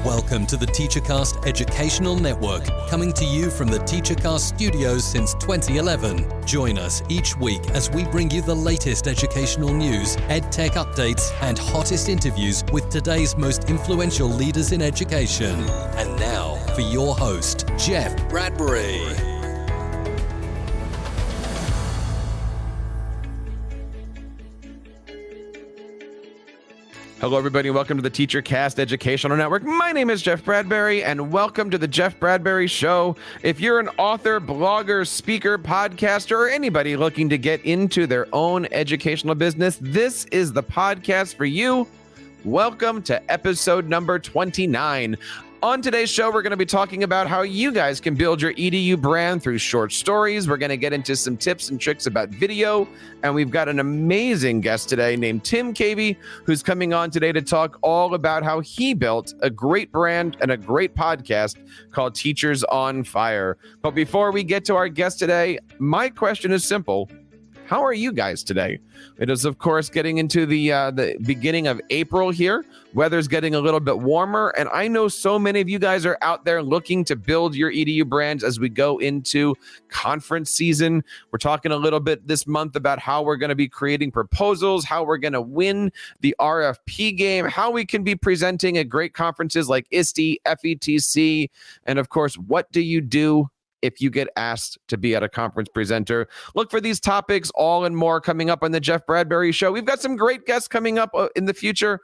Welcome to the TeacherCast Educational Network, coming to you from the TeacherCast studios since 2011. Join us each week as we bring you the latest educational news, EdTech updates, and hottest interviews with today's most influential leaders in education. And now, for your host, Jeff Bradbury. Hello, everybody, and welcome to the TeacherCast Educational Network. My name is Jeff Bradbury, and welcome to the Jeff Bradbury Show. If you're an author, blogger, speaker, podcaster, or anybody looking to get into their own educational business, this is the podcast for you. Welcome to episode number 29. On today's show, we're going to be talking about how you guys can build your EDU brand through short stories. We're going to get into some tips and tricks about video. And we've got an amazing guest today named Tim Cavey, who's coming on today to talk all about how he built a great brand and a great podcast called Teachers on Fire. But before we get to our guest today, my question is simple. How are you guys today? It is, of course, getting into the beginning of April here. Weather's getting a little bit warmer, and I know so many of you guys are out there looking to build your EDU brands as we go into conference season. We're talking a little bit this month about how we're going to be creating proposals, how we're going to win the RFP game, how we can be presenting at great conferences like ISTE, FETC, and, of course, what do you do if you get asked to be at a conference presenter? Look for these topics, all and more, coming up on the Jeff Bradbury Show. We've got some great guests coming up in the future.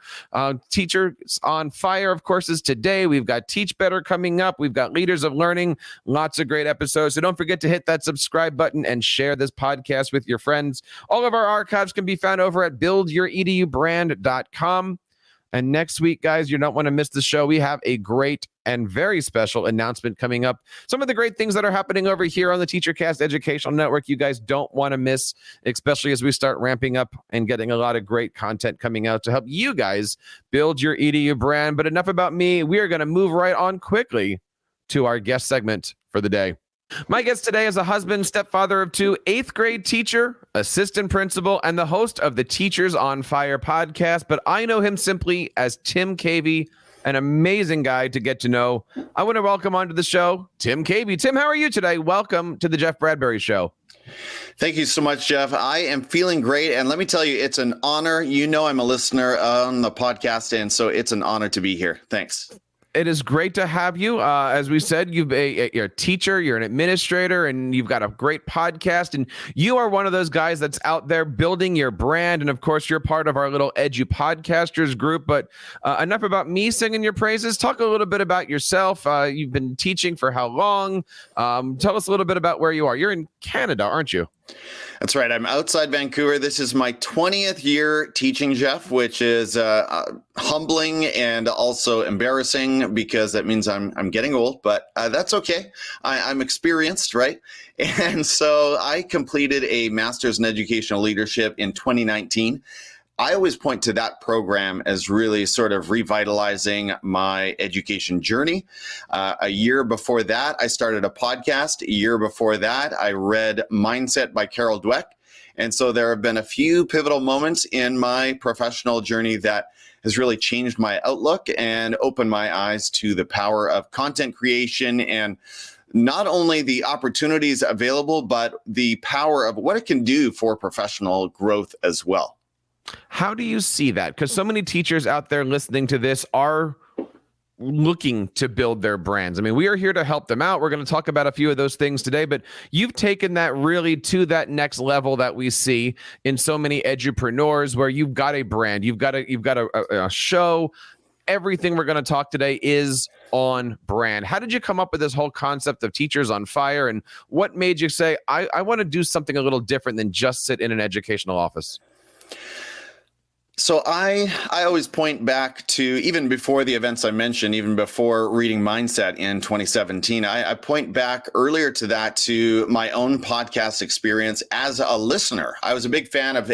Teachers on Fire, of course, is today. We've got Teach Better coming up. We've got Leaders of Learning. Lots of great episodes. So don't forget to hit that subscribe button and share this podcast with your friends. All of our archives can be found over at buildyouredubrand.com. And next week, guys, you don't want to miss the show. We have a great and very special announcement coming up. Some of the great things that are happening over here on the TeacherCast Educational Network, you guys don't want to miss, especially as we start ramping up and getting a lot of great content coming out to help you guys build your EDU brand. But enough about me. We are going to move right on quickly to our guest segment for the day. My guest today is a husband, stepfather of two, 8th grade teacher, assistant principal, and the host of the Teachers on Fire podcast. But I know him simply as Tim Cavey, an amazing guy to get to know. I want to welcome onto the show, Tim Cavey. Tim, how are you today? Welcome to the Jeff Bradbury Show. Thank you so much, Jeff. I am feeling great. And let me tell you, it's an honor. You know, I'm a listener on the podcast, and so it's an honor to be here. Thanks. It is great to have you. As we said, you're a teacher, you're an administrator, and you've got a great podcast. And you are one of those guys that's out there building your brand. And of course, you're part of our little Edu Podcasters group. But enough about me singing your praises. Talk a little bit about yourself. You've been teaching for how long? Tell us a little bit about where you are. You're in Canada, aren't you? That's right. I'm outside Vancouver. This is my 20th year teaching, Jeff, which is humbling and also embarrassing because that means I'm getting old, but that's okay. I'm experienced, right? And so I completed a master's in educational leadership in 2019. I always point to that program as really sort of revitalizing my education journey. A year before that, I started a podcast. A year before that, I read Mindset by Carol Dweck. And so there have been a few pivotal moments in my professional journey that has really changed my outlook and opened my eyes to the power of content creation and not only the opportunities available, but the power of what it can do for professional growth as well. How do you see that? Because so many teachers out there listening to this are looking to build their brands. I mean, we are here to help them out. We're going to talk about a few of those things today, but you've taken that really to that next level that we see in so many edupreneurs where you've got a brand, you've got a show. Everything we're going to talk today is on brand. How did you come up with this whole concept of Teachers on Fire, and what made you say, I want to do something a little different than just sit in an educational office? So I always point back to, even before the events I mentioned, even before reading Mindset in 2017, I point back earlier to that, to my own podcast experience as a listener. I was a big fan of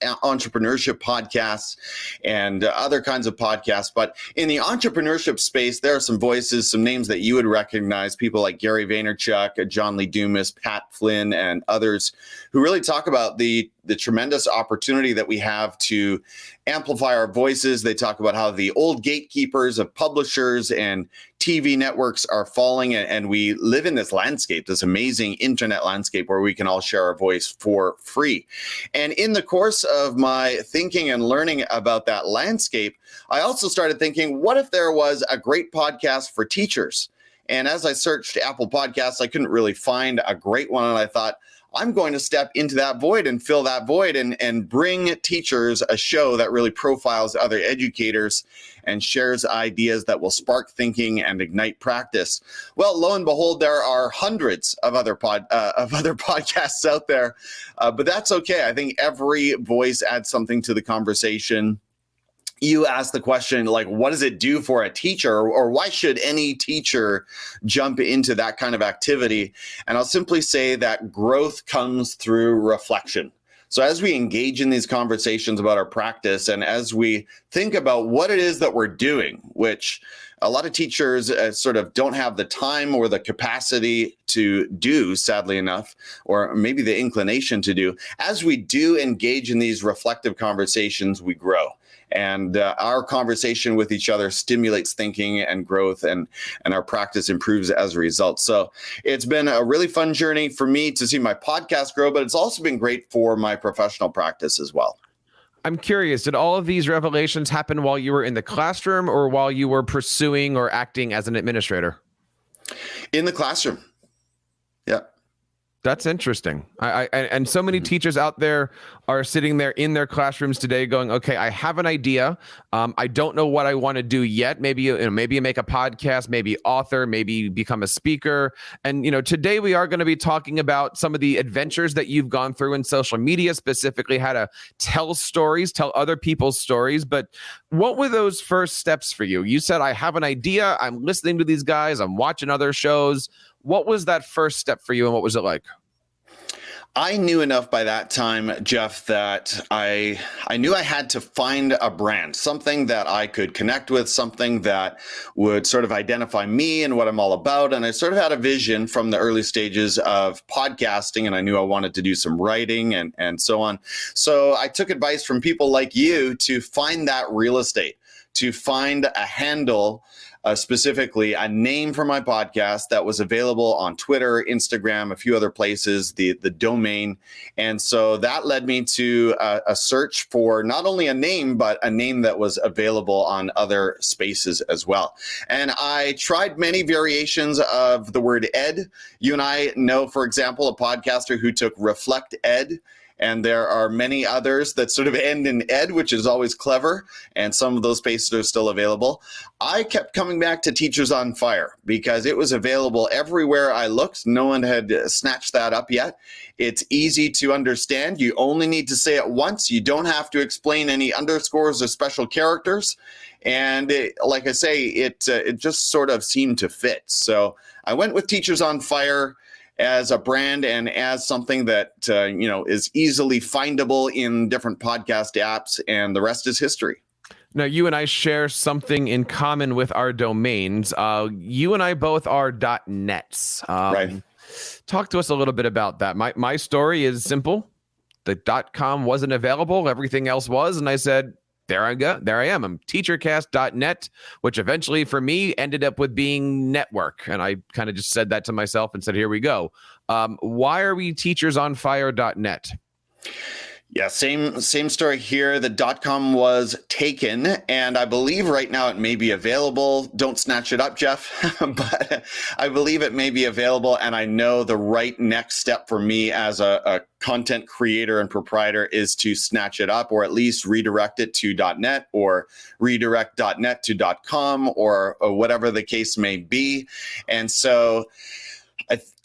entrepreneurship podcasts and other kinds of podcasts. But in the entrepreneurship space, there are some voices, some names that you would recognize, people like Gary Vaynerchuk, John Lee Dumas, Pat Flynn, and others who really talk about the the tremendous opportunity that we have to amplify our voices. They talk about how the old gatekeepers of publishers and TV networks are falling, and we live in this landscape, this amazing internet landscape where we can all share our voice for free. And in the course of my thinking and learning about that landscape, I also started thinking, what if there was a great podcast for teachers? And as I searched Apple Podcasts, I couldn't really find a great one. And I thought, I'm going to step into that void and fill that void and bring teachers a show that really profiles other educators and shares ideas that will spark thinking and ignite practice. Well, lo and behold, there are hundreds of other podcasts out there, but that's okay. I think every voice adds something to the conversation. You asked the question, like, what does it do for a teacher, or why should any teacher jump into that kind of activity? And I'll simply say that growth comes through reflection. So as we engage in these conversations about our practice, and as we think about what it is that we're doing, which a lot of teachers sort of don't have the time or the capacity to do, sadly enough, or maybe the inclination to do, as we do engage in these reflective conversations, we grow. And our conversation with each other stimulates thinking and growth, and our practice improves as a result. So it's been a really fun journey for me to see my podcast grow, but it's also been great for my professional practice as well. I'm curious, did all of these revelations happen while you were in the classroom or while you were pursuing or acting as an administrator? In the classroom. Yeah. That's interesting. And so many teachers out there are sitting there in their classrooms today going, okay, I have an idea. I don't know what I want to do yet. Maybe you make a podcast, maybe author, maybe become a speaker. And, today we are going to be talking about some of the adventures that you've gone through in social media, specifically how to tell other people's stories. But what were those first steps for you? You said, I have an idea. I'm listening to these guys. I'm watching other shows. What was that first step for you, and what was it like? I knew enough by that time, Jeff, that I knew I had to find a brand, something that I could connect with, something that would sort of identify me and what I'm all about. And I sort of had a vision from the early stages of podcasting, and I knew I wanted to do some writing and so on. So I took advice from people like you to find that real estate, to find a handle, specifically a name for my podcast that was available on Twitter, Instagram, a few other places, the domain. And so that led me to a search for not only a name, but a name that was available on other spaces as well. And I tried many variations of the word ed. You and I know, for example, a podcaster who took Reflect Ed. And there are many others that sort of end in ed, which is always clever. And some of those spaces are still available. I kept coming back to Teachers on Fire because it was available everywhere I looked. No one had snatched that up yet. It's easy to understand. You only need to say it once. You don't have to explain any underscores or special characters. And like I say, it just sort of seemed to fit. So I went with Teachers on Fire as a brand and as something that is easily findable in different podcast apps, and the rest is history. Now, you and I share something in common with our domains. You and I both are .nets. Right. Talk to us a little bit about that. My story is simple. The .com wasn't available. Everything else was. And I said, there I go. There I am. I'm TeacherCast.net, which eventually for me ended up with being network. And I kind of just said that to myself and said, here we go. Why are we TeachersOnFire.net? Yeah, same story here. The .com was taken, and I believe right now it may be available. Don't snatch it up, Jeff, but I believe it may be available, and I know the right next step for me as a content creator and proprietor is to snatch it up, or at least redirect it to .net, or redirect .net to .com, or whatever the case may be. And so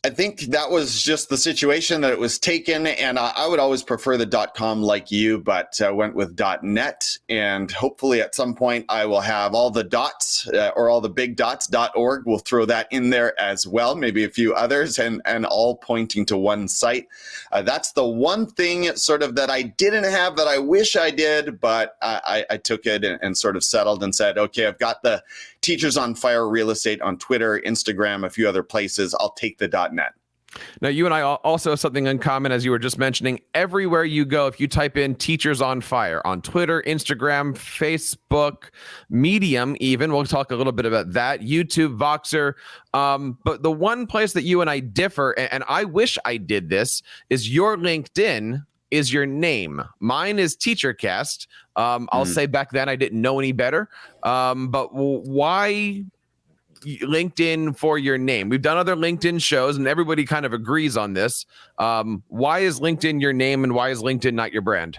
I think that was just the situation that it was taken, and I would always prefer the .com like you, but went with .net, and hopefully at some point I will have all the dots or all the big dots. .org, we'll throw that in there as well, maybe a few others, and all pointing to one site. That's the one thing sort of that I didn't have that I wish I did, but I took it and sort of settled and said, okay, I've got the Teachers on Fire real estate on Twitter, Instagram, a few other places. I'll take the .net. Now, you and I also have something in common, as you were just mentioning. Everywhere you go, if you type in Teachers on Fire on Twitter, Instagram, Facebook, Medium even, we'll talk a little bit about that, YouTube, Voxer. But the one place that you and I differ, and I wish I did this, is your LinkedIn is your name. Mine is TeacherCast. I'll say back then I didn't know any better. But why LinkedIn for your name? We've done other LinkedIn shows and everybody kind of agrees on this. Why is LinkedIn your name and why is LinkedIn not your brand?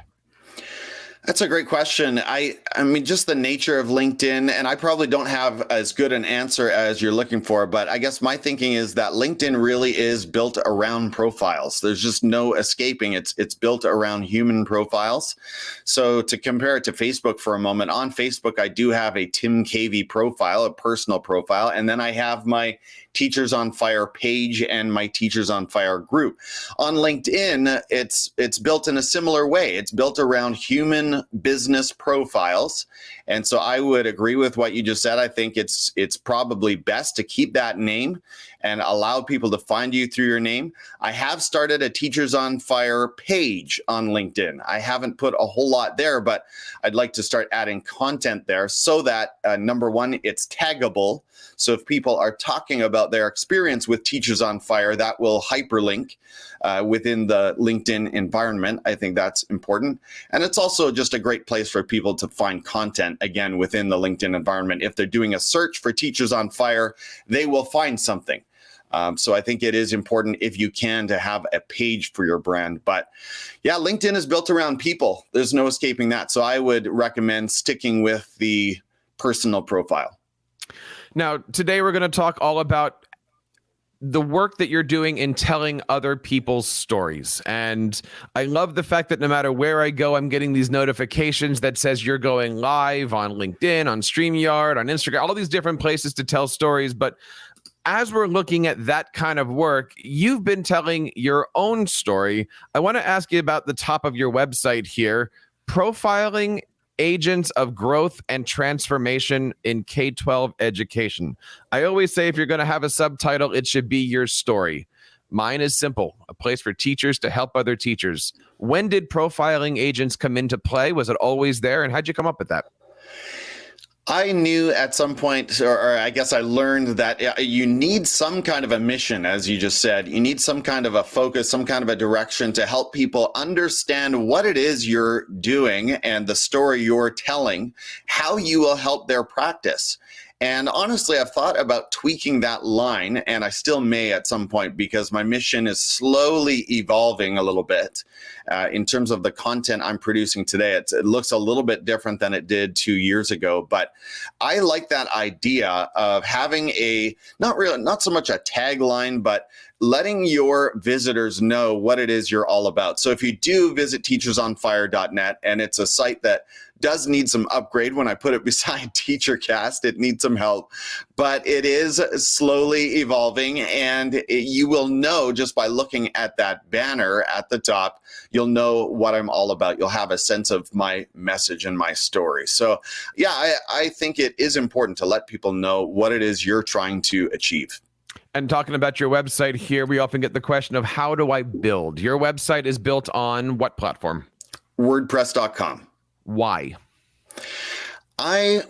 That's a great question. I mean, just the nature of LinkedIn, and I probably don't have as good an answer as you're looking for, but I guess my thinking is that LinkedIn really is built around profiles. There's just no escaping. It's built around human profiles. So to compare it to Facebook for a moment, on Facebook, I do have a Tim Cavey profile, a personal profile, and then I have my Teachers on Fire page and my Teachers on Fire group. On LinkedIn, it's built in a similar way. It's built around human business profiles. And so I would agree with what you just said. I think it's probably best to keep that name and allow people to find you through your name. I have started a Teachers on Fire page on LinkedIn. I haven't put a whole lot there, but I'd like to start adding content there so that, number one, it's taggable. So if people are talking about their experience with Teachers on Fire, that will hyperlink within the LinkedIn environment. I think that's important. And it's also just a great place for people to find content, again, within the LinkedIn environment. If they're doing a search for Teachers on Fire, they will find something. So I think it is important, if you can, to have a page for your brand. But yeah, LinkedIn is built around people. There's no escaping that. So I would recommend sticking with the personal profile. Now, today we're going to talk all about the work that you're doing in telling other people's stories. And I love the fact that no matter where I go, I'm getting these notifications that says you're going live on LinkedIn, on StreamYard, on Instagram, all these different places to tell stories. But as we're looking at that kind of work, you've been telling your own story. I want to ask you about the top of your website here, profiling agents of growth and transformation in K-12 education. I always say if you're going to have a subtitle, it should be your story. Mine is simple, a place for teachers to help other teachers. When did profiling agents come into play? Was it always there? And how'd you come up with that? I knew at some point, or I guess I learned that you need some kind of a mission, as you just said. You need some kind of a focus, some kind of a direction to help people understand what it is you're doing and the story you're telling, how you will help their practice. And honestly, I've thought about tweaking that line, and I still may at some point, because my mission is slowly evolving a little bit. In terms of the content I'm producing today, it looks a little bit different than it did 2 years ago. But I like that idea of having not so much a tagline, but letting your visitors know what it is you're all about. So if you do visit teachersonfire.net, and it's a site that does need some upgrade when I put it beside TeacherCast, it needs some help, but it is slowly evolving, and you will know just by looking at that banner at the top, you'll know what I'm all about. You'll have a sense of my message and my story. So yeah, I think it is important to let people know what it is you're trying to achieve. And talking about your website here, we often get the question of how do I build? Your website is built on what platform? WordPress.com. Why? I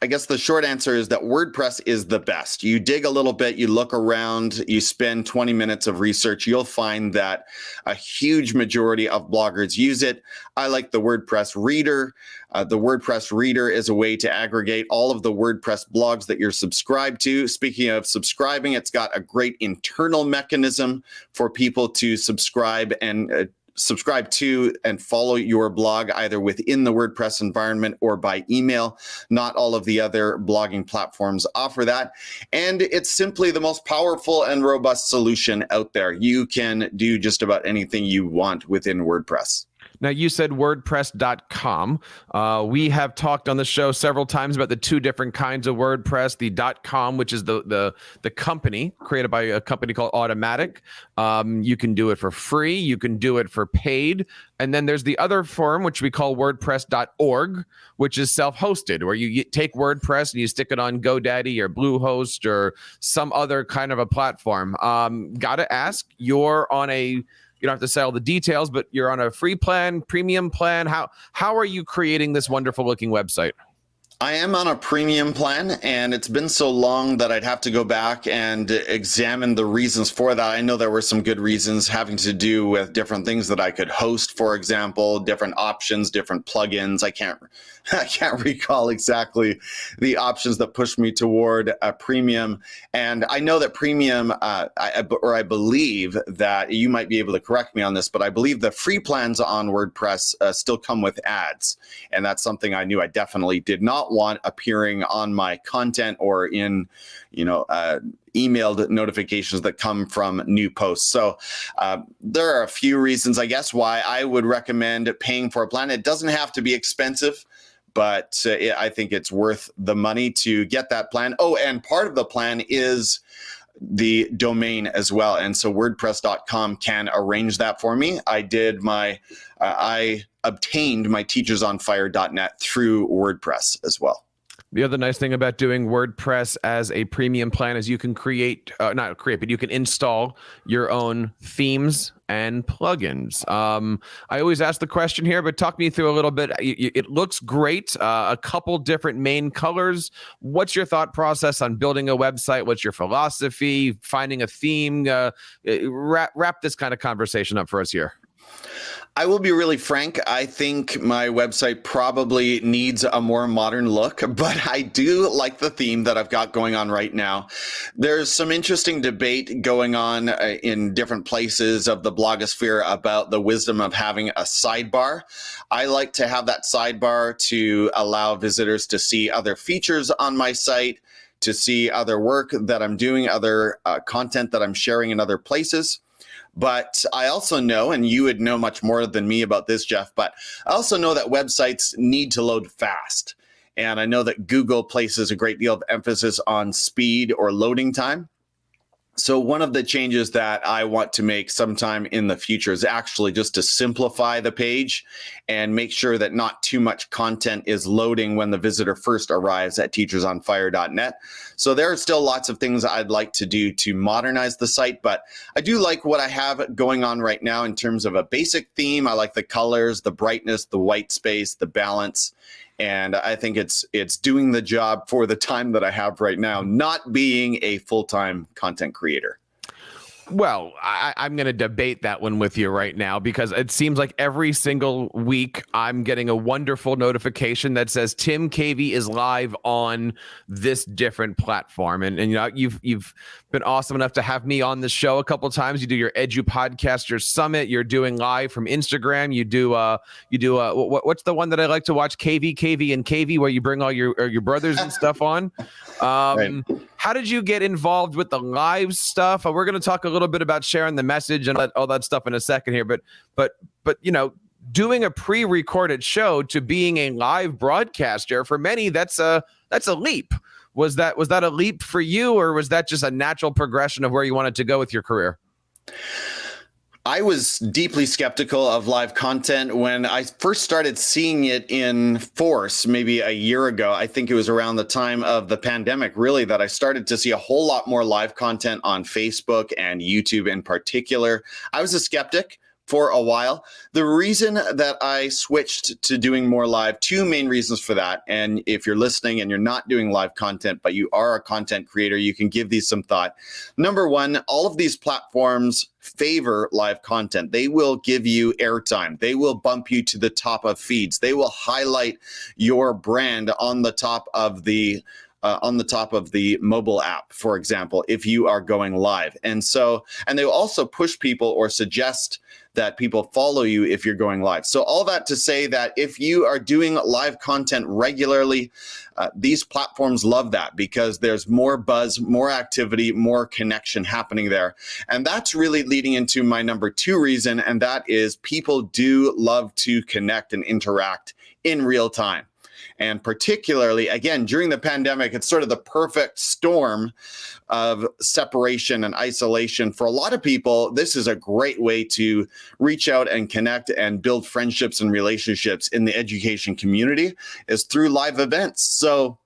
guess the short answer is that WordPress is the best. You dig a little bit, you look around, you spend 20 minutes of research, you'll find that a huge majority of bloggers use it. I like the WordPress Reader. The WordPress Reader is a way to aggregate all of the WordPress blogs that you're subscribed to. Speaking of subscribing, it's got a great internal mechanism for people to subscribe to and follow your blog either within the WordPress environment or by email. Not all of the other blogging platforms offer that. And it's simply the most powerful and robust solution out there. You can do just about anything you want within WordPress. Now, you said WordPress.com. We have talked on the show several times about the two different kinds of WordPress, the .com, which is the company created by a company called Automatic. You can do it for free. You can do it for paid. And then there's the other form, which we call WordPress.org, which is self-hosted, where you take WordPress and you stick it on GoDaddy or Bluehost or some other kind of a platform. Got to ask, you're on a... You don't have to say all the details, but you're on a free plan, premium plan. How are you creating this wonderful looking website? I am on a premium plan, and it's been so long that I'd have to go back and examine the reasons for that. I know there were some good reasons having to do with different things that I could host, for example, different options, different plugins. I can't recall exactly the options that pushed me toward a premium. And I know that premium, I believe that you might be able to correct me on this, but I believe the free plans on WordPress still come with ads. And that's something I knew I definitely did not want appearing on my content or in, emailed notifications that come from new posts. So there are a few reasons, I guess, why I would recommend paying for a plan. It doesn't have to be expensive, but I think it's worth the money to get that plan. Oh, and part of the plan is the domain as well. And so WordPress.com can arrange that for me. I obtained my teachersonfire.net through WordPress as well. The other nice thing about doing WordPress as a premium plan is you can but you can install your own themes and plugins. I always ask the question here, but talk me through a little bit. It looks great. A couple different main colors. What's your thought process on building a website? What's your philosophy? Finding a theme? Wrap this kind of conversation up for us here. I will be really frank. I think my website probably needs a more modern look, but I do like the theme that I've got going on right now. There's some interesting debate going on in different places of the blogosphere about the wisdom of having a sidebar. I like to have that sidebar to allow visitors to see other features on my site, to see other work that I'm doing, other content that I'm sharing in other places. But I also know, and you would know much more than me about this, Jeff, but I also know that websites need to load fast. And I know that Google places a great deal of emphasis on speed or loading time. So one of the changes that I want to make sometime in the future is actually just to simplify the page and make sure that not too much content is loading when the visitor first arrives at teachersonfire.net. So there are still lots of things I'd like to do to modernize the site, but I do like what I have going on right now in terms of a basic theme. I like the colors, the brightness, the white space, the balance. And I think it's doing the job for the time that I have right now, not being a full-time content creator. Well, I'm going to debate that one with you right now, because it seems like every single week I'm getting a wonderful notification that says Tim Cavey is live on this different platform. And you've been awesome enough to have me on the show a couple of times. You do your EDU Podcaster Summit. You're doing live from Instagram. You do what's the one that I like to watch? Cavey, where you bring all your brothers and stuff on. Right. How did you get involved with the live stuff? We're going to talk a little bit about sharing the message and all that stuff in a second here. But doing a pre-recorded show to being a live broadcaster, for many, that's a leap. Was that a leap for you, or was that just a natural progression of where you wanted to go with your career? I was deeply skeptical of live content when I first started seeing it in force, maybe a year ago. I think it was around the time of the pandemic, really, that I started to see a whole lot more live content on Facebook and YouTube in particular. I was a skeptic for a while. The reason that I switched to doing more live, two main reasons for that. And if you're listening and you're not doing live content, but you are a content creator, you can give these some thought. Number one, all of these platforms favor live content. They will give you airtime. They will bump you to the top of feeds. They will highlight your brand on the top of the mobile app, for example, if you are going live. And they will also push people or suggest that people follow you if you're going live. So all that to say that if you are doing live content regularly, these platforms love that because there's more buzz, more activity, more connection happening there. And that's really leading into my number 2 reason, and that is people do love to connect and interact in real time. And particularly, again, during the pandemic, it's sort of the perfect storm of separation and isolation. For a lot of people, this is a great way to reach out and connect and build friendships and relationships in the education community is through live events. So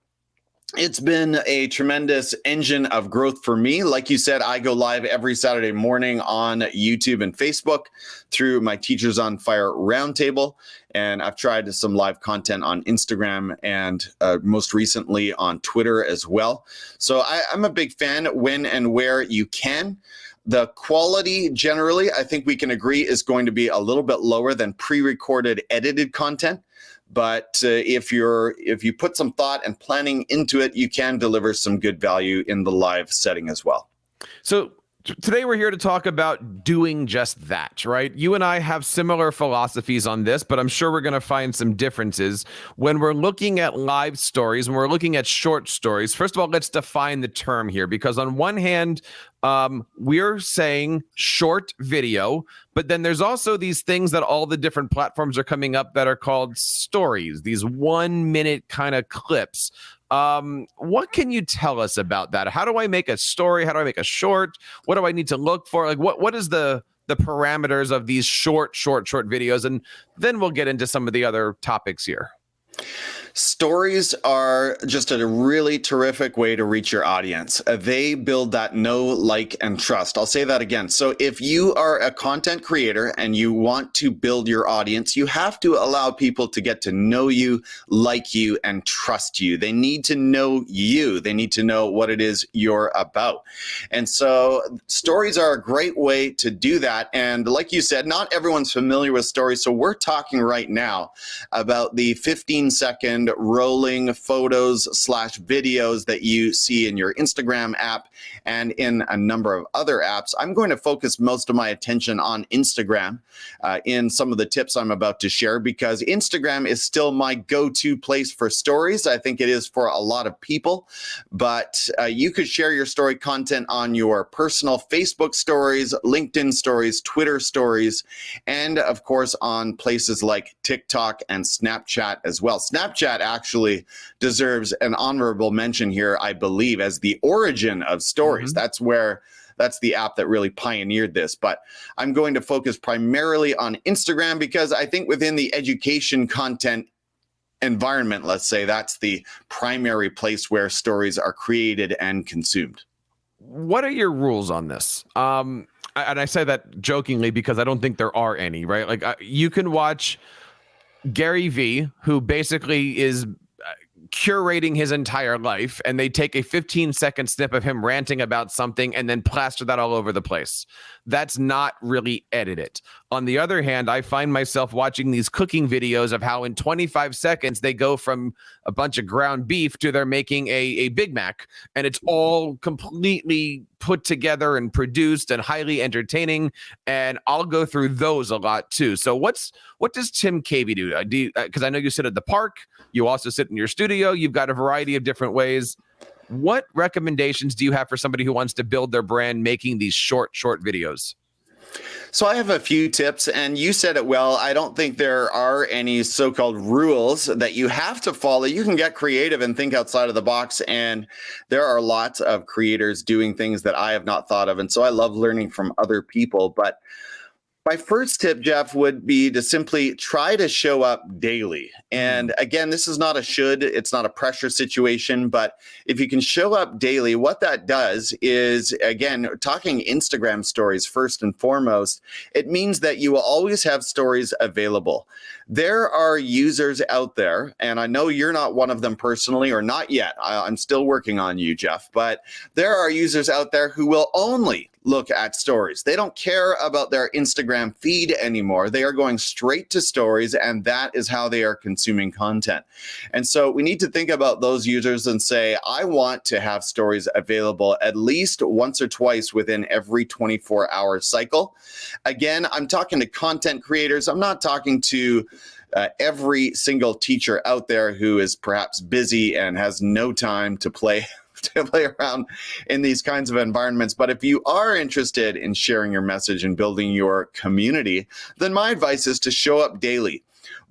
it's been a tremendous engine of growth for me. Like you said, I go live every Saturday morning on YouTube and Facebook through my Teachers on Fire Roundtable. And I've tried some live content on Instagram and most recently on Twitter as well. So I'm a big fan when and where you can. The quality generally, I think we can agree, is going to be a little bit lower than pre-recorded edited content. But if you put some thought and planning into it, you can deliver some good value in the live setting as well. So today we're here to talk about doing just that, right? You and I have similar philosophies on this, but I'm sure we're going to find some differences. When we're looking at live stories, when we're looking at short stories, first of all, let's define the term here, because on one hand, we're saying short video, but then there's also these things that all the different platforms are coming up that are called stories, these 1 minute kind of clips. What can you tell us about that? How do I make a story? How do I make a short? What do I need to look for? Like what is the parameters of these short videos? And then we'll get into some of the other topics here. Stories are just a really terrific way to reach your audience. They build that know, like, and trust. I'll say that again. So if you are a content creator and you want to build your audience, you have to allow people to get to know you, like you, and trust you. They need to know you. They need to know what it is you're about. And so stories are a great way to do that. And like you said, not everyone's familiar with stories. So we're talking right now about the 15-second rolling photos / videos that you see in your Instagram app and in a number of other apps. I'm going to focus most of my attention on Instagram in some of the tips I'm about to share, because Instagram is still my go-to place for stories. I think it is for a lot of people, but you could share your story content on your personal Facebook stories, LinkedIn stories, Twitter stories, and of course on places like TikTok and Snapchat as well. Snapchat actually deserves an honorable mention here, I believe, as the origin of stories. That's the app that really pioneered this. But I'm going to focus primarily on Instagram because I think within the education content environment, let's say, that's the primary place where stories are created and consumed. What are your rules on this? And I say that jokingly because I don't think there are any, right? Like you can watch Gary V, who basically is curating his entire life, and they take a 15-second snip of him ranting about something and then plaster that all over the place. That's not really edited. On the other hand, I find myself watching these cooking videos of how in 25 seconds they go from a bunch of ground beef to they're making a Big Mac, and it's all completely put together and produced and highly entertaining, and I'll go through those a lot too. So what does Tim Cavey do? Because I know you sit at the park, you also sit in your studio, you've got a variety of different ways. What recommendations do you have for somebody who wants to build their brand making these short videos? So I have a few tips, and you said it well. I don't think there are any so-called rules that you have to follow. You can get creative and think outside of the box, and there are lots of creators doing things that I have not thought of, and so I love learning from other people. But my first tip, Jeff, would be to simply try to show up daily. And again, this is not a should, it's not a pressure situation, but if you can show up daily, what that does is, again, talking Instagram stories first and foremost, it means that you will always have stories available. There are users out there, and I know you're not one of them personally, or not yet. I'm still working on you, Jeff, but there are users out there who will only look at stories. They don't care about their Instagram feed anymore. They are going straight to stories, and that is how they are consuming content. And so we need to think about those users and say, I want to have stories available at least once or twice within every 24-hour cycle. Again, I'm talking to content creators. I'm not talking to every single teacher out there who is perhaps busy and has no time to play around in these kinds of environments. But if you are interested in sharing your message and building your community, then my advice is to show up daily.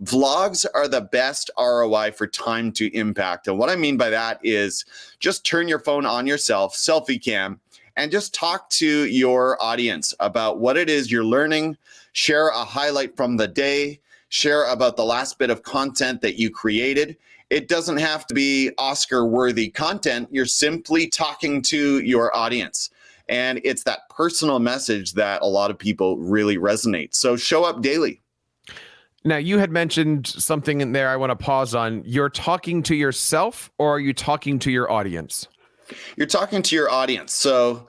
Vlogs are the best ROI for time to impact. And what I mean by that is just turn your phone on yourself, selfie cam, and just talk to your audience about what it is you're learning, share a highlight from the day, share about the last bit of content that you created. It doesn't have to be Oscar-worthy content. You're simply talking to your audience. And it's that personal message that a lot of people really resonate. So show up daily. Now, you had mentioned something in there I want to pause on. You're talking to yourself, or are you talking to your audience? You're talking to your audience. So,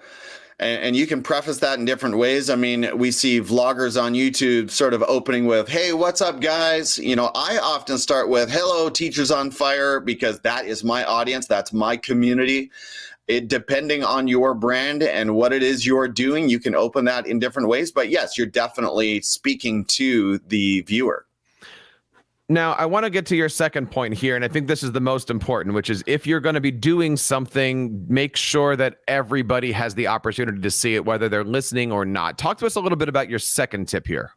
and you can preface that in different ways. I mean, we see vloggers on YouTube sort of opening with, hey, what's up, guys? You know, I often start with, hello, Teachers on Fire, because that is my audience. That's my community. Depending on your brand and what it is you're doing, you can open that in different ways. But yes, you're definitely speaking to the viewer. Now, I want to get to your second point here, and I think this is the most important, which is if you're going to be doing something, make sure that everybody has the opportunity to see it, whether they're listening or not. Talk to us a little bit about your second tip here.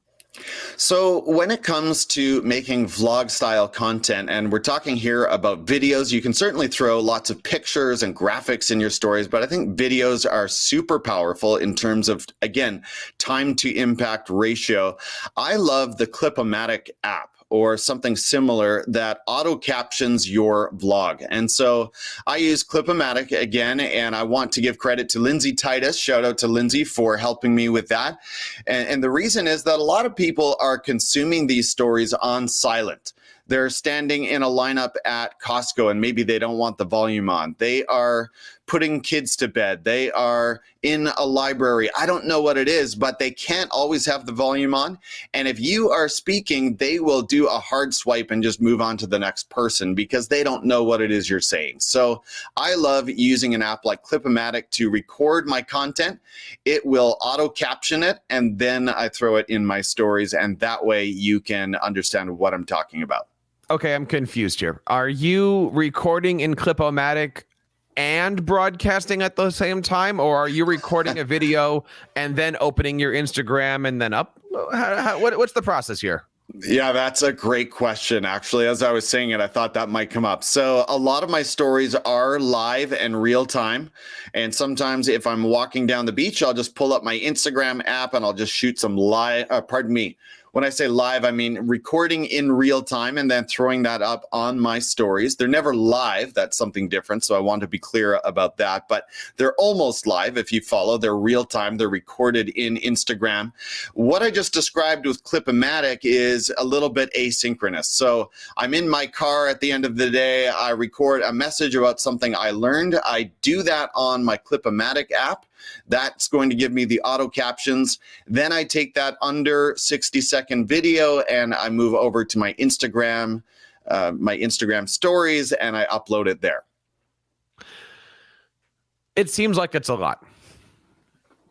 So when it comes to making vlog style content, and we're talking here about videos, you can certainly throw lots of pictures and graphics in your stories, but I think videos are super powerful in terms of, again, time to impact ratio. I love the Clip-O-Matic app, or something similar that auto captions your vlog. And so I use Clip-O-Matic again, and I want to give credit to Lindsay Titus. Shout out to Lindsay for helping me with that. And the reason is that a lot of people are consuming these stories on silent. They're standing in a lineup at Costco and maybe they don't want the volume on. They are putting kids to bed. They are in a library. I don't know what it is, but they can't always have the volume on. And if you are speaking, they will do a hard swipe and just move on to the next person because they don't know what it is you're saying. So I love using an app like Clip-O-Matic to record my content. It will auto caption it, and then I throw it in my stories, and that way you can understand what I'm talking about. Okay, I'm confused here. Are you recording in Clip-O-Matic and broadcasting at the same time, or are you recording a video and then opening your Instagram and then up? What's the process here? Yeah, that's a great question. Actually, as I was saying it, I thought that might come up. So a lot of my stories are live and real time. And sometimes if I'm walking down the beach, I'll just pull up my Instagram app and I'll just shoot some live, when I say live, I mean recording in real time and then throwing that up on my stories. They're never live. That's something different. So I want to be clear about that. But they're almost live if you follow. They're real time. They're recorded in Instagram. What I just described with Clip-O-Matic is a little bit asynchronous. So I'm in my car at the end of the day. I record a message about something I learned. I do that on my Clip-O-Matic app. That's going to give me the auto captions. Then I take that under 60-second video and I move over to my Instagram stories, and I upload it there. It seems like it's a lot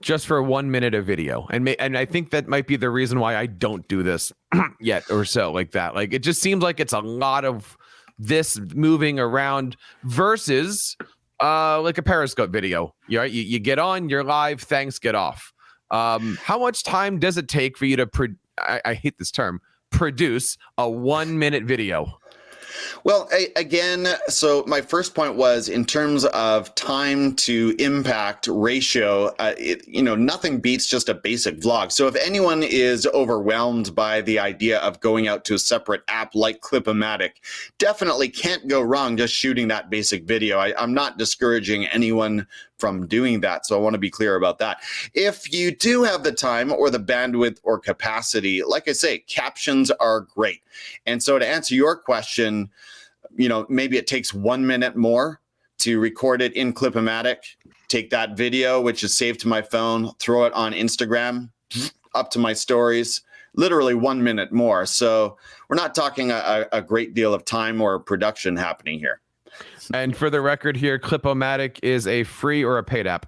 just for 1 minute of video. And I think that might be the reason why I don't do this yet or so like that. Like, it just seems like it's a lot of this moving around versus like a Periscope video. You get on, you're live, thanks, get off. How much time does it take for you to, I hate this term, produce a 1 minute video? Well, again, so my first point was in terms of time to impact ratio, nothing beats just a basic vlog. So if anyone is overwhelmed by the idea of going out to a separate app like Clip-O-Matic, definitely can't go wrong just shooting that basic video. I'm not discouraging anyone from doing that. So I want to be clear about that. If you do have the time or the bandwidth or capacity, like I say, captions are great. And so to answer your question, maybe it takes 1 minute more to record it in Clip-O-Matic, take that video, which is saved to my phone, throw it on Instagram, up to my stories, literally 1 minute more. So we're not talking a great deal of time or production happening here. And for the record here, Clip-O-Matic is a free or a paid app?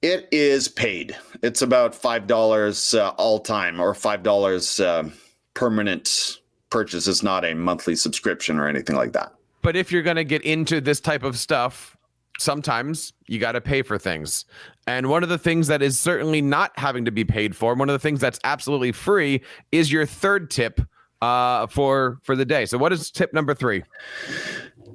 It is paid. It's about $5 all time, or $5 permanent purchase. It's not a monthly subscription or anything like that. But if you're going to get into this type of stuff, sometimes you got to pay for things. And one of the things that is certainly not having to be paid for, one of the things that's absolutely free, is your third tip for the day. So what is tip number 3?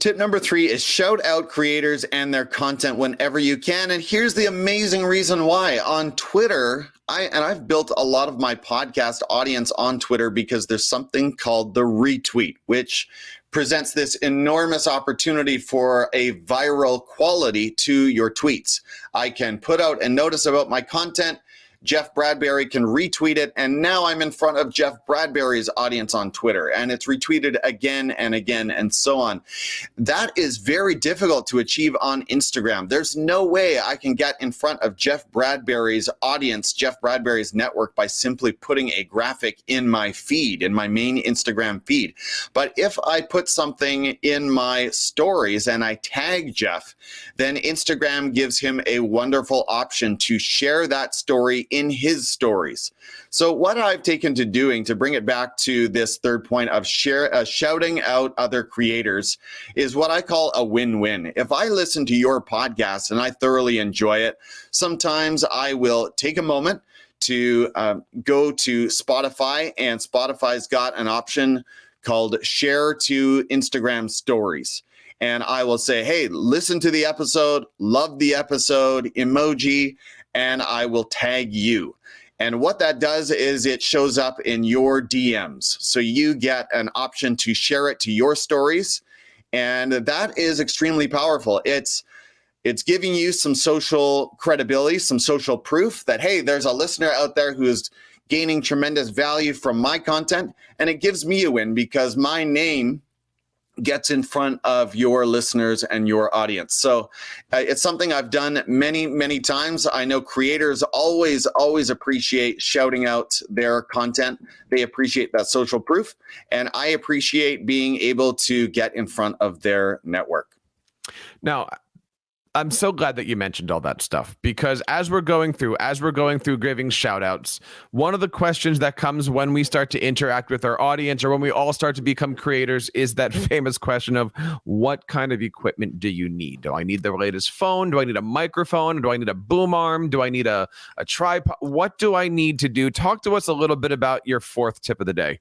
Tip number 3 is shout out creators and their content whenever you can. And here's the amazing reason why. On Twitter, I've built a lot of my podcast audience on Twitter because there's something called the retweet, which presents this enormous opportunity for a viral quality to your tweets. I can put out a notice about my content. Jeff Bradbury can retweet it, and now I'm in front of Jeff Bradbury's audience on Twitter, and it's retweeted again and again and so on. That is very difficult to achieve on Instagram. There's no way I can get in front of Jeff Bradbury's audience, Jeff Bradbury's network, by simply putting a graphic in my feed, in my main Instagram feed. But if I put something in my stories and I tag Jeff, then Instagram gives him a wonderful option to share that story in his stories. So what I've taken to doing, to bring it back to this third point of shouting out other creators, is what I call a win-win. If I listen to your podcast and I thoroughly enjoy it, sometimes I will take a moment to go to Spotify, and Spotify's got an option called Share to Instagram Stories. And I will say, hey, listen to the episode, love the episode, emoji, and I will tag you. And what that does is it shows up in your DMs. So you get an option to share it to your stories. And that is extremely powerful. It's giving you some social credibility, some social proof that, hey, there's a listener out there who is gaining tremendous value from my content. And it gives me a win because my name gets in front of your listeners and your audience. So it's something I've done many, many times. I know creators always appreciate shouting out their content. They appreciate that social proof, and I appreciate being able to get in front of their network. Now, I'm so glad that you mentioned all that stuff, because as we're going through giving shout outs, one of the questions that comes when we start to interact with our audience, or when we all start to become creators, is that famous question of, what kind of equipment do you need? Do I need the latest phone? Do I need a microphone? Do I need a boom arm? Do I need a tripod? What do I need to do? Talk to us a little bit about your fourth tip of the day.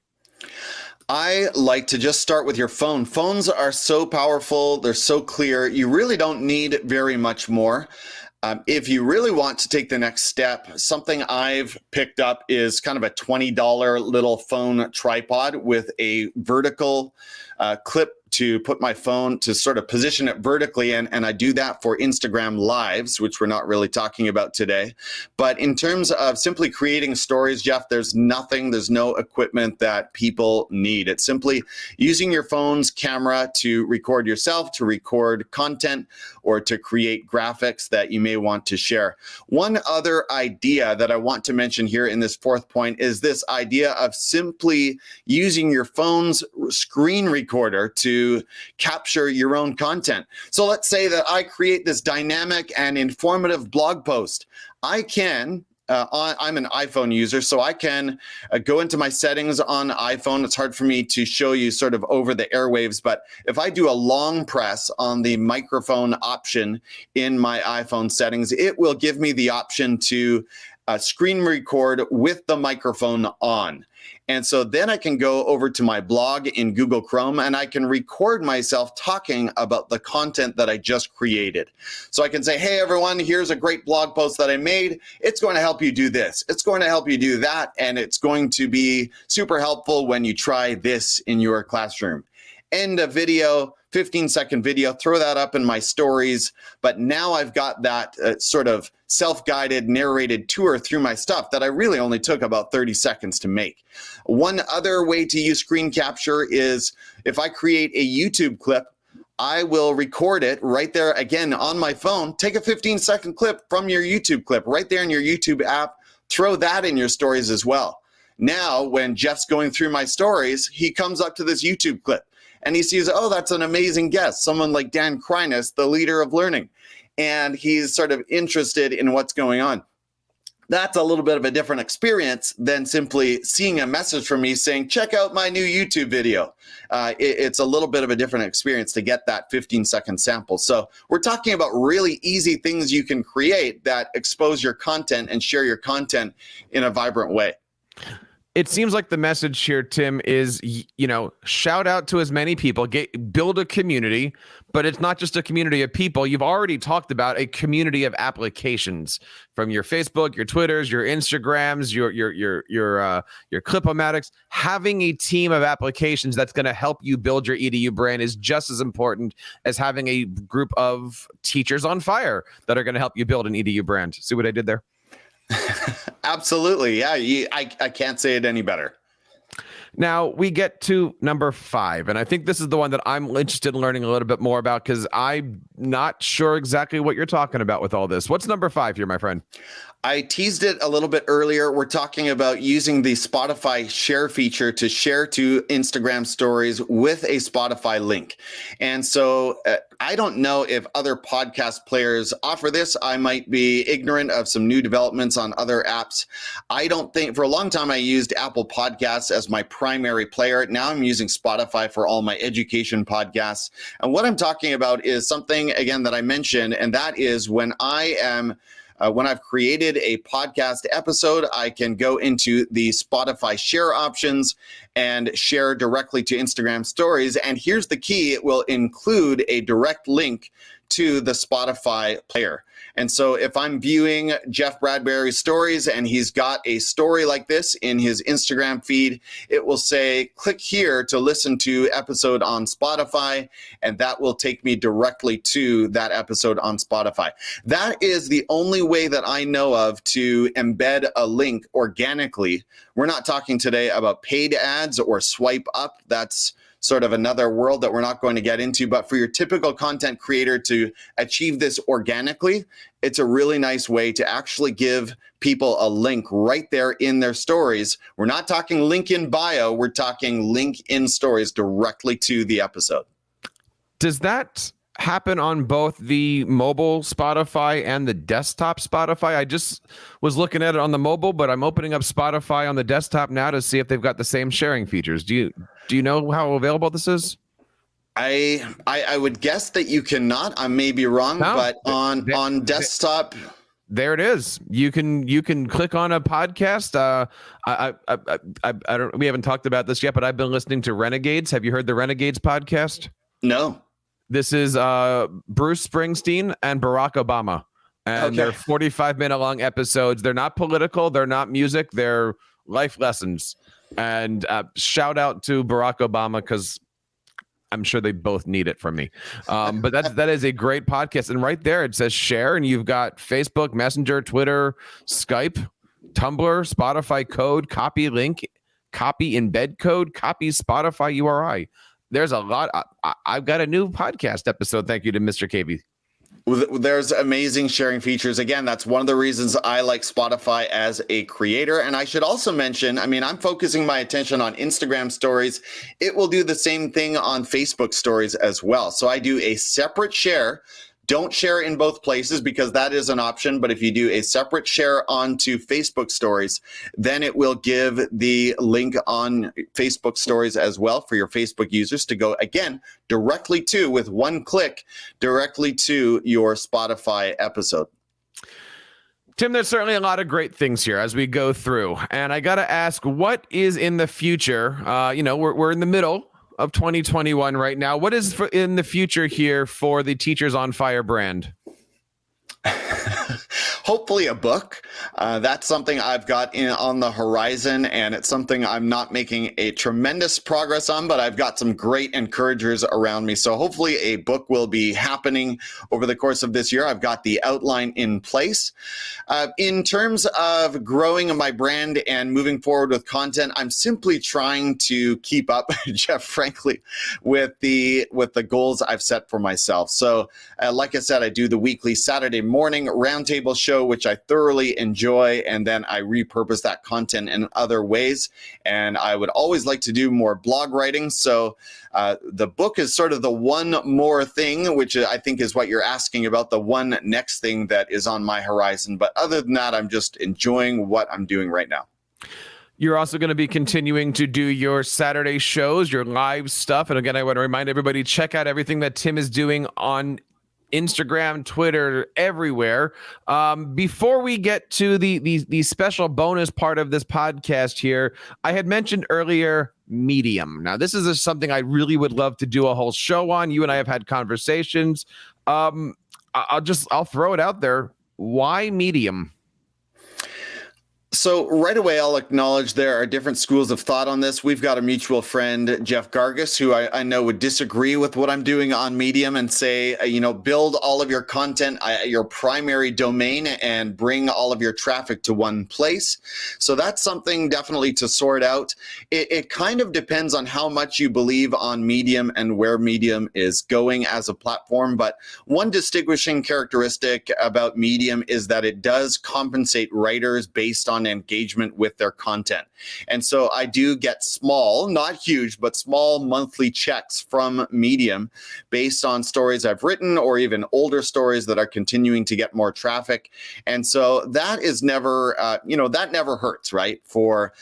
I like to just start with your phone. Phones are so powerful. They're so clear. You really don't need very much more. If you really want to take the next step, something I've picked up is kind of a $20 little phone tripod with a vertical clip to put my phone, to sort of position it vertically. And I do that for Instagram Lives, which we're not really talking about today. But in terms of simply creating stories, Jeff, there's no equipment that people need. It's simply using your phone's camera to record yourself, to record content, or to create graphics that you may want to share. One other idea that I want to mention here in this fourth point is this idea of simply using your phone's screen recorder to capture your own content. So let's say that I create this dynamic and informative blog post. I can, I'm an iPhone user, so I can go into my settings on iPhone. It's hard for me to show you sort of over the airwaves, but if I do a long press on the microphone option in my iPhone settings, it will give me the option to screen record with the microphone on. And so then I can go over to my blog in Google Chrome and I can record myself talking about the content that I just created. So I can say, hey, everyone, here's a great blog post that I made. It's going to help you do this. It's going to help you do that. And it's going to be super helpful when you try this in your classroom. End of video, 15-second video, throw that up in my stories. But now I've got that sort of self-guided, narrated tour through my stuff that I really only took about 30 seconds to make. One other way to use screen capture is if I create a YouTube clip, I will record it right there again on my phone. Take a 15-second clip from your YouTube clip right there in your YouTube app. Throw that in your stories as well. Now, when Jeff's going through my stories, he comes up to this YouTube clip and he sees, oh, that's an amazing guest, someone like Dan Kreiness, the leader of learning. And he's sort of interested in what's going on. That's a little bit of a different experience than simply seeing a message from me saying, check out my new YouTube video. It's a little bit of a different experience to get that 15-second sample. So we're talking about really easy things you can create that expose your content and share your content in a vibrant way. It seems like the message here, Tim, is, shout out to as many people, build a community, but it's not just a community of people. You've already talked about a community of applications from your Facebook, your Twitters, your Instagrams, your Clip-O-Matics. Having a team of applications that's going to help you build your EDU brand is just as important as having a group of teachers on fire that are going to help you build an EDU brand. See what I did there? Absolutely. Yeah. I can't say it any better. Now we get to number 5, and I think this is the one that I'm interested in learning a little bit more about because I'm not sure exactly what you're talking about with all this. What's number 5 here, my friend? I teased it a little bit earlier. We're talking about using the Spotify share feature to share to Instagram stories with a Spotify link. And so I don't know if other podcast players offer this. I might be ignorant of some new developments on other apps. I don't think for a long time I used Apple Podcasts as my primary player. Now I'm using Spotify for all my education podcasts. And what I'm talking about is something, again, that I mentioned, and that is when I've created a podcast episode, I can go into the Spotify share options and share directly to Instagram stories. And here's the key. It will include a direct link to the Spotify player. And so if I'm viewing Jeff Bradbury's stories and he's got a story like this in his Instagram feed, it will say, click here to listen to episode on Spotify, and that will take me directly to that episode on Spotify. That is the only way that I know of to embed a link organically. We're not talking today about paid ads or swipe up. That's sort of another world that we're not going to get into. But for your typical content creator to achieve this organically, it's a really nice way to actually give people a link right there in their stories. We're not talking link in bio. We're talking link in stories directly to the episode. Does that happen on both the mobile Spotify and the desktop Spotify? I just was looking at it on the mobile, but I'm opening up Spotify on the desktop now to see if they've got the same sharing features. Do you know how available this is? I would guess that you cannot. I may be wrong, but on desktop. There it is. You can click on a podcast. I don't. We haven't talked about this yet, but I've been listening to Renegades. Have you heard the Renegades podcast? No. This is Bruce Springsteen and Barack Obama, and they're 45-minute long episodes. They're not political. They're not music. They're life lessons. And shout out to Barack Obama because I'm sure they both need it from me. But that is a great podcast. And right there it says share, and you've got Facebook, Messenger, Twitter, Skype, Tumblr, Spotify code, copy link, copy embed code, copy Spotify URI. There's a lot. I've got a new podcast episode. Thank you to Mr. Cavey. There's amazing sharing features. Again, that's one of the reasons I like Spotify as a creator. And I should also mention, I'm focusing my attention on Instagram stories. It will do the same thing on Facebook stories as well. So I do a separate share. Don't share in both places because that is an option. But if you do a separate share onto Facebook stories, then it will give the link on Facebook stories as well for your Facebook users to go, again, directly to, with one click, directly to your Spotify episode. Tim, there's certainly a lot of great things here as we go through. And I got to ask, what is in the future? We're in the middle of 2021 right now. What is in the future here for the Teachers on Fire brand? hopefully a book. That's something I've got on the horizon, and it's something I'm not making a tremendous progress on, but I've got some great encouragers around me. So hopefully a book will be happening over the course of this year. I've got the outline in place. In terms of growing my brand and moving forward with content, I'm simply trying to keep up, Jeff, frankly, with the goals I've set for myself. So like I said, I do the weekly Saturday morning roundtable show, which I thoroughly enjoy, and then I repurpose that content in other ways. And I would always like to do more blog writing. So the book is sort of the one more thing, which I think is what you're asking about, the one next thing that is on my horizon. But other than that, I'm just enjoying what I'm doing right now. You're also going to be continuing to do your Saturday shows, your live stuff. And again, I want to remind everybody, check out everything that Tim is doing on Instagram, Twitter, everywhere. Before we get to the special bonus part of this podcast here, I had mentioned earlier Medium. Now, this is something I really would love to do a whole show on. You and I have had conversations. I'll throw it out there. Why Medium? So right away, I'll acknowledge there are different schools of thought on this. We've got a mutual friend, Jeff Gargis, who I know would disagree with what I'm doing on Medium and say, build all of your content, your primary domain, and bring all of your traffic to one place. So that's something definitely to sort out. It kind of depends on how much you believe on Medium and where Medium is going as a platform. But one distinguishing characteristic about Medium is that it does compensate writers based on engagement with their content. And so I do get small, not huge, but small monthly checks from Medium based on stories I've written or even older stories that are continuing to get more traffic. And so that is never, that never hurts, right? For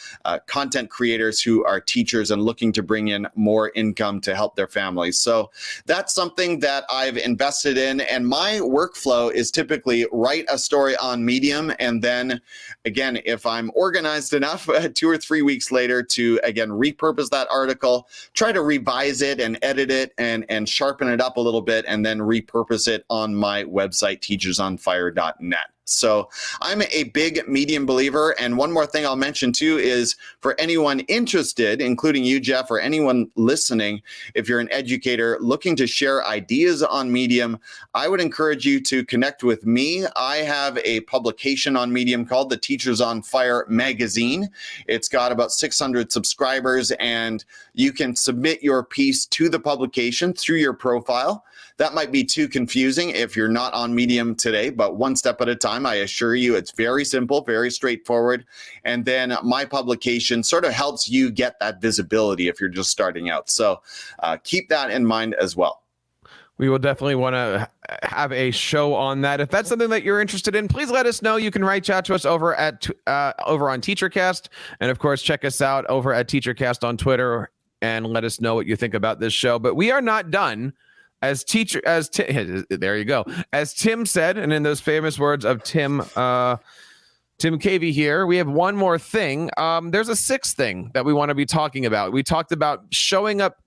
content creators who are teachers and looking to bring in more income to help their families. So that's something that I've invested in. And my workflow is typically write a story on Medium, and then again, if I'm organized enough, 2 or 3 weeks later to, again, repurpose that article, try to revise it and edit it and sharpen it up a little bit, and then repurpose it on my website, teachersonfire.net. So I'm a big Medium believer. And one more thing I'll mention too is for anyone interested, including you, Jeff, or anyone listening, if you're an educator looking to share ideas on Medium, I would encourage you to connect with me. I have a publication on Medium called the Teachers on Fire magazine. It's got about 600 subscribers, and you can submit your piece to the publication through your profile. That might be too confusing if you're not on Medium today, but one step at a time, I assure you, it's very simple, very straightforward. And then my publication sort of helps you get that visibility if you're just starting out. So keep that in mind as well. We will definitely want to have a show on that. If that's something that you're interested in, please let us know. You can reach out to us over on TeacherCast. And of course, check us out over at TeacherCast on Twitter and let us know what you think about this show. But we are not done. As there you go. As Tim said, and in those famous words of Tim Cavey here, we have one more thing. There's a sixth thing that we want to be talking about. We talked about showing up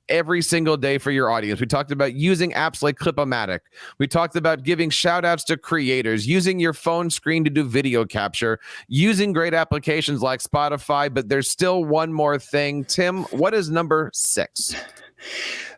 every single day for your audience. We talked about using apps like Clip-O-Matic. We talked about giving shout outs to creators, using your phone screen to do video capture, using great applications like Spotify, but there's still one more thing. Tim, what is number 6?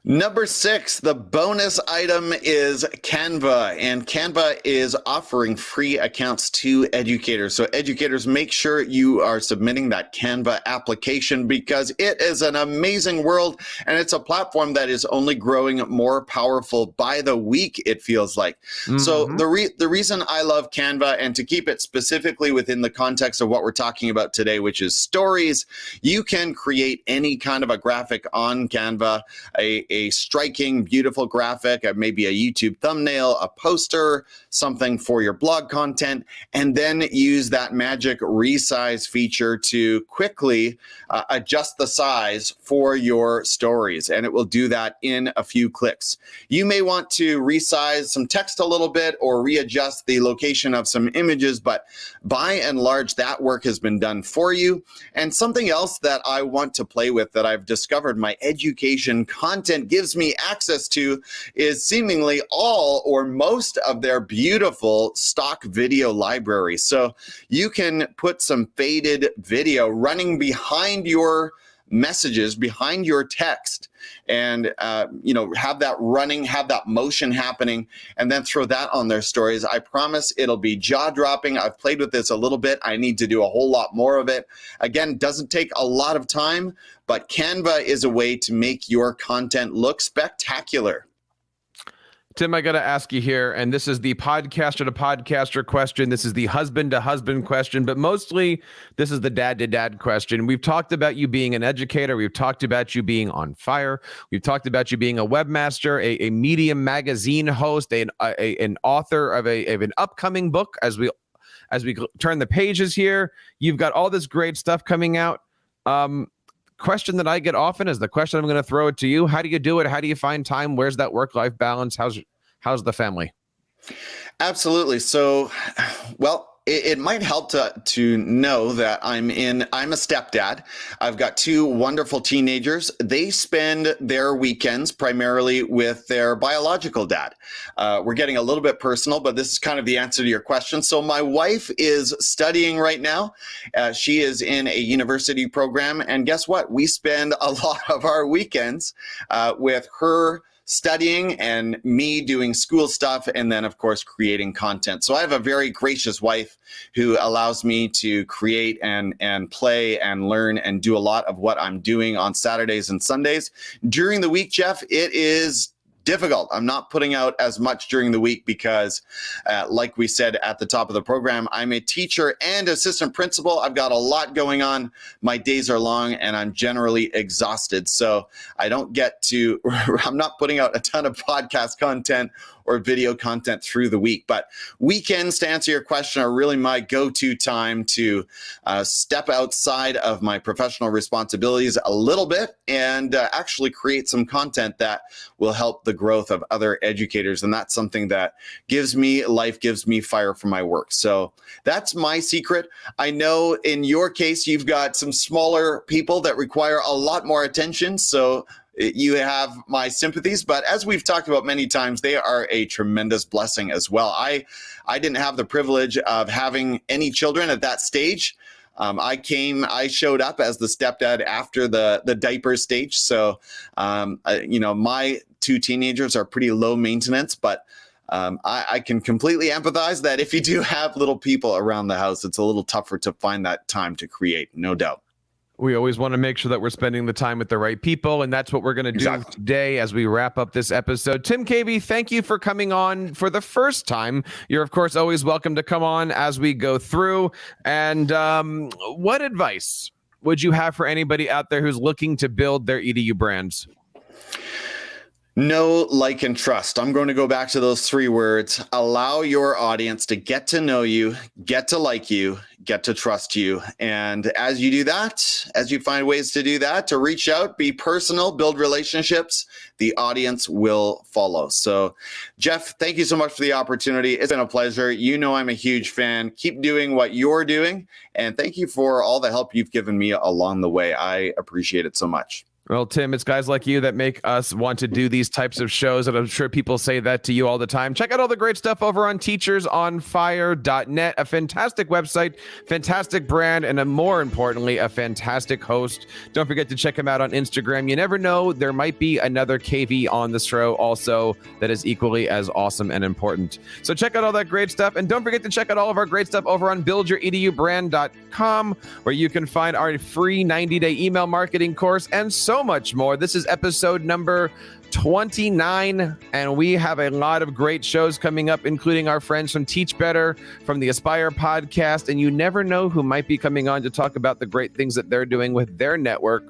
Number 6, the bonus item is Canva, and Canva is offering free accounts to educators. So educators, make sure you are submitting that Canva application because it is an amazing world, and it's a platform that is only growing more powerful by the week, it feels like. Mm-hmm. So the reason I love Canva, and to keep it specifically within the context of what we're talking about today, which is stories, you can create any kind of a graphic on Canva, a striking, beautiful graphic, maybe a YouTube thumbnail, a poster, something for your blog content, and then use that magic resize feature to quickly adjust the size for your stories. And it will do that in a few clicks. You may want to resize some text a little bit or readjust the location of some images, but by and large, that work has been done for you. And something else that I want to play with that I've discovered, my education content content gives me access to is seemingly all or most of their beautiful stock video library. So you can put some faded video running behind your messages, behind your text, and have that running, have that motion happening, and then throw that on their stories. I promise it'll be jaw-dropping. I've played with this a little bit. I need to do a whole lot more of it. Again, doesn't take a lot of time, but Canva is a way to make your content look spectacular. Tim, I got to ask you here, and this is the podcaster to podcaster question. This is the husband to husband question, but mostly this is the dad to dad question. We've talked about you being an educator. We've talked about you being on fire. We've talked about you being a webmaster, a Medium magazine host, an author of an upcoming book. As we turn the pages here, you've got all this great stuff coming out. Question that I get often is the question I'm going to throw it to you. How do you do it? How do you find time? Where's that work-life balance? How's the family? Absolutely. So, well, it might help to know that I'm a stepdad. I've got two wonderful teenagers. They spend their weekends primarily with their biological dad. We're getting a little bit personal, but this is kind of the answer to your question. So my wife is studying right now. She is in a university program. And guess what? We spend a lot of our weekends with her studying and me doing school stuff, and then of course creating content. So I have a very gracious wife who allows me to create and play and learn and do a lot of what I'm doing on Saturdays and Sundays. During the week, Jeff, it is difficult. I'm not putting out as much during the week because, like we said at the top of the program, I'm a teacher and assistant principal. I've got a lot going on. My days are long and I'm generally exhausted. So I'm not putting out a ton of podcast content or video content through the week. But weekends, to answer your question, are really my go-to time to step outside of my professional responsibilities a little bit and actually create some content that will help the growth of other educators. And that's something that gives me life, gives me fire for my work. So that's my secret. I know in your case, you've got some smaller people that require a lot more attention. So you have my sympathies, but as we've talked about many times, they are a tremendous blessing as well. I didn't have the privilege of having any children at that stage. I showed up as the stepdad after the diaper stage. So, my two teenagers are pretty low maintenance, but I can completely empathize that if you do have little people around the house, it's a little tougher to find that time to create, no doubt. We always want to make sure that we're spending the time with the right people, and that's what we're going to do today as we wrap up this episode. Tim Cavey, thank you for coming on for the first time. You're, of course, always welcome to come on as we go through. And what advice would you have for anybody out there who's looking to build their EDU brands? Know, like, and trust. I'm going to go back to those three words. Allow your audience to get to know you, get to like you, get to trust you. And as you do that, as you find ways to do that, to reach out, be personal, build relationships, the audience will follow. So, Jeff, thank you so much for the opportunity. It's been a pleasure. You know I'm a huge fan. Keep doing what you're doing. And thank you for all the help you've given me along the way. I appreciate it so much. Well, Tim, it's guys like you that make us want to do these types of shows, and I'm sure people say that to you all the time. Check out all the great stuff over on teachersonfire.net, a fantastic website, fantastic brand, and more importantly, a fantastic host. Don't forget to check him out on Instagram. You never know, there might be another Cavey on the show also that is equally as awesome and important. So check out all that great stuff, and don't forget to check out all of our great stuff over on buildyouredubrand.com, where you can find our free 90-day email marketing course and so much more. This is episode number 29, and we have a lot of great shows coming up, including our friends from Teach Better, from the Aspire podcast, and you never know who might be coming on to talk about the great things that they're doing with their network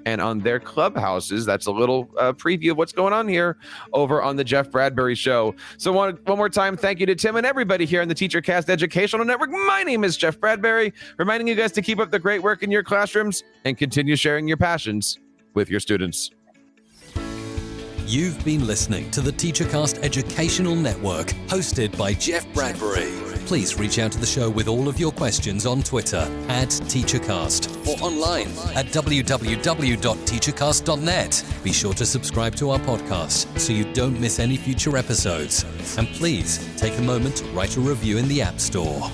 and on their clubhouses. That's a little preview of what's going on here over on the Jeff Bradbury Show. So one more time, thank you to Tim and everybody here on the TeacherCast Educational Network. My name is Jeff Bradbury, reminding you guys to keep up the great work in your classrooms and continue sharing your passions with your students. You've been listening to the TeacherCast Educational Network, hosted by Jeff Bradbury. Please reach out to the show with all of your questions on Twitter @TeacherCast or online at www.teachercast.net. Be sure to subscribe to our podcast so you don't miss any future episodes. And please take a moment to write a review in the App Store.